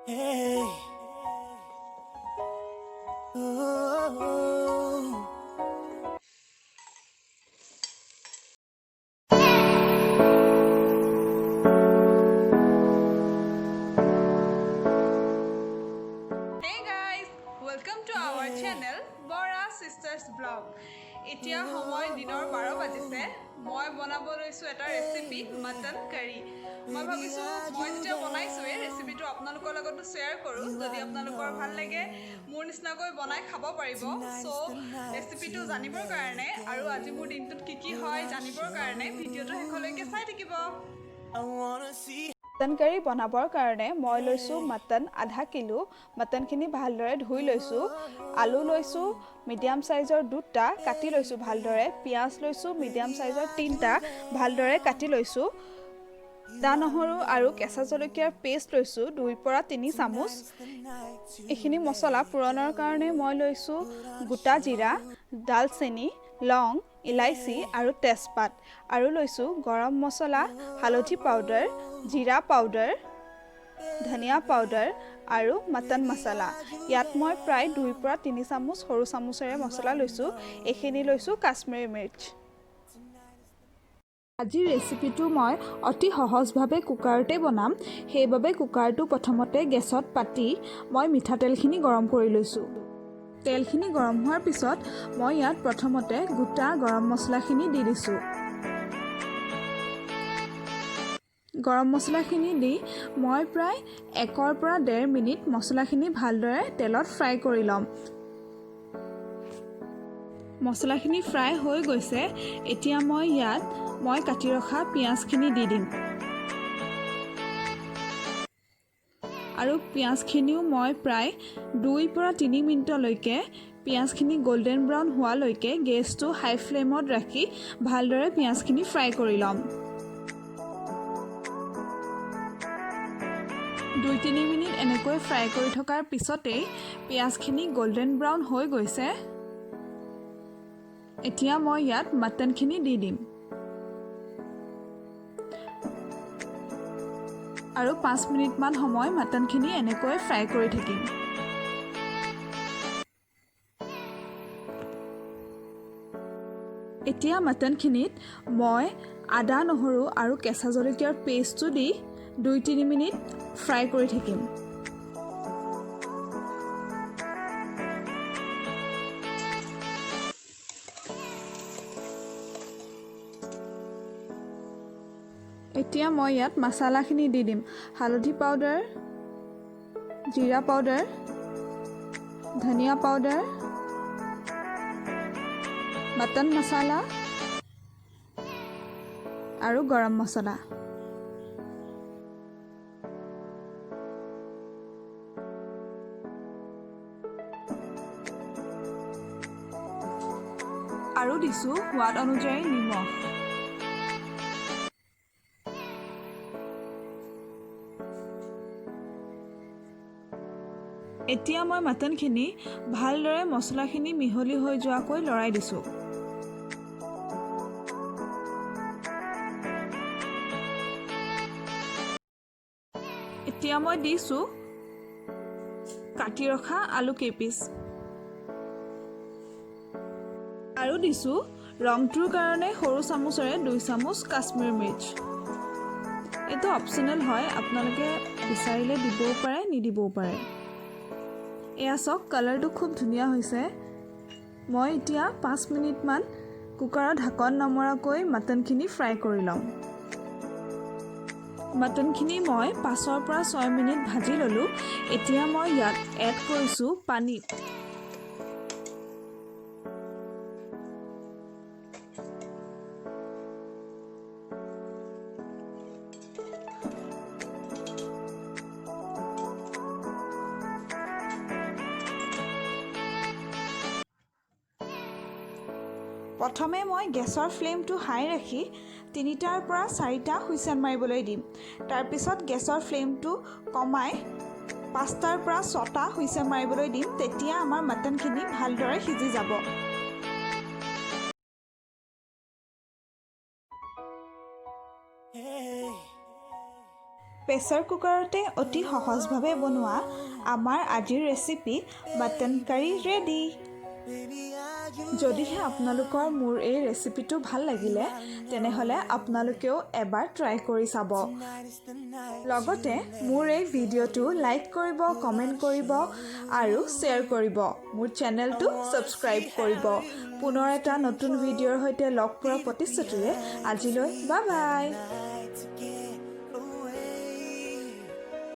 Hey. Oh. Hey guys, welcome to our channel Bora Sisters Vlog. এতিয়া সময় দিনৰ 12 বাজিছে মই বনাব লৈছো এটা ৰেচিপি মটন কাৰী মই ভাবিছো মই যেতিয়া বনাইছো এই ৰেচিপিটো আপোনালোকৰ লগত শ্বেয়াৰ কৰো যদি আপোনালোকৰ ভাল লাগে মোৰ নিচিনাকৈ বনাই খাব পাৰিব সো ৰেচিপিটো জানিবৰ কাৰণে আৰু আজি মোৰ দিনটোত কি হয় জানিবৰ কাৰণে ভিডিঅটো শেষলৈকে চাই থাকিব I wanna see. মটন কাৰী বনাবৰ কাৰণে মই লৈছো মটন আধা কিলো মটনখিনি ভালদৰে ধুই লৈছো আলু লৈছো মিডিয়াম সাইজৰ দুটা কাটি লৈছো ভালদৰে পিয়াজ লৈছো মিডিয়াম সাইজৰ তিনটা ভালদৰে কাটি লৈছো দা নহৰু আৰু কেঁচা জলকীয়াৰ পেষ্ট লৈছো 2 পৰা 3 চামুচ এখিনি মছলা পুৰণৰ কাৰণে মই লৈছো গোটা জিৰা দালচেনি লং ইলাইচি আৰু তেজপাত আৰু লৈছো গৰম মছলা হালধি পাউডাৰ জিৰা পাউডাৰ ধনিয়া পাউডাৰ আৰু মটন মছলা ইয়াত মই প্ৰায় 2 পৰা 3 চামুচ সৰু চামুচেৰে মছলা লৈছো এখিনি লৈছো কাশ্মীৰী মিৰ্চ আজি ৰেচিপিটো মই অতি সহজভাৱে কুকাৰতে বনাম সেইভাবে কুকাৰটো প্ৰথমতে গেছত পাতি মই মিঠাতেলখিনি গৰম কৰি লৈছো তেলখিনি গৰম হোৱাৰ পিছত মই ইয়াত প্ৰথমতে গোটা গৰম মছলাখিনি দি দিছো গৰম মছলাখিনি দি মই প্ৰায় 1 পৰা 1.5 মিনিট মছলাখিনি ভালদৰে তেলত ফ্ৰাই কৰি লম মছলাখিনি ফ্ৰাই হৈ গৈছে এতিয়া মই ইয়াত কাটি ৰখা পিয়াজখিনি দি দিম আৰু পিয়াজখিনিও মই প্ৰায় 2 পৰা 3 মিনিটলৈকে পিয়াজখিনি গোল্ডেন ব্ৰাউন হোৱালৈকে গেছটো হাই ফ্লেমত ৰাখি ভালদৰে পিয়াজখিনি ফ্ৰাই কৰি লম 2-3 মিনিট এনেকৈ ফ্ৰাই কৰি থকাৰ পিছতে পিয়াজখিনি গোল্ডেন ব্ৰাউন হৈ গৈছে এতিয়া মই ইয়াত মটনখিনি দি দিম আৰু 5 মিনিট মান সময় মটনখিনি এনেকৈ ফ্ৰাই কৰি থাকিম এতিয়া মটনখিনিত মই আদা নহৰু আৰু কেঁচা জলকীয়াৰ পেষ্টটো দি 2-3 মিনিট ফ্ৰাই কৰি থাকিম এতিয়া মই ইয়াত মছলাখিনি দি দিম হালধি পাউডাৰ জিৰা পাউডাৰ ধনিয়া পাউডাৰ মটন মছলা আৰু গৰম মছলা আৰু দিছো সোৱাদ অনুযায়ী নিমখ এতিয়া মই মটনখিনি ভালদৰে মছলাখিনি মিহলি হৈ যোৱাকৈ লৰাই দিছো এতিয়া মই দিছো কাটি ৰখা আলু কেইপিচ আৰু দিছো ৰংটোৰ কাৰণে সৰু চামুচেৰে 2 চামুচ কাশ্মীৰী মিৰ্চ এটো অপচনেল হয় আপোনালোকে বিচাৰিলে দিবও পাৰে নিদিবও পাৰে এয়া সক কালাৰটো খুব ধুনিয়া হৈছে মই এতিয়া 5 মিনিট মান কুকাৰৰ ঢাকন নমৰাকৈ মটনখিনি ফ্ৰাই কৰি লম মটনখিনি মই 5 পৰা 6 মিনিট ভাজি ললো এতিয়া মই ইয়াত এড কৰিছো পানী প্ৰথমে মই গেছৰ ফ্লেমটো হাই ৰাখি 3টাৰ পৰা 4টা হুইসেল মাৰিবলৈ দিম তাৰ পিছত গেছৰ ফ্লেমটো কমাই 5টাৰ পৰা 6টা হুইসেল মাৰিবলৈ দিম তেতিয়া আমাৰ মটনখিনি ভালদৰে সিজি যাব Hey. প্ৰেছাৰ কুকাৰতে অতি সহজভাৱে বনোৱা আমাৰ আজিৰ ৰেচিপি মটন কাৰী ৰেডি। যদিহে আপোনালোকৰ মোৰ এই ৰেচিপিটো ভাল লাগিলে তেনেহ'লে আপোনালোকেও এবাৰ ট্ৰাই কৰি চাব। লগতে মোৰ এই ভিডিঅ'টো লাইক কৰিব, কমেণ্ট কৰিব আৰু শ্বেয়াৰ কৰিব। মোৰ চেনেলটো ছাবস্ক্ৰাইব কৰিব। পুনৰ এটা নতুন ভিডিঅ'ৰ সৈতে লগ পোৱাৰ প্ৰতিশ্ৰুতিৰে আজিলৈ বাই বাই।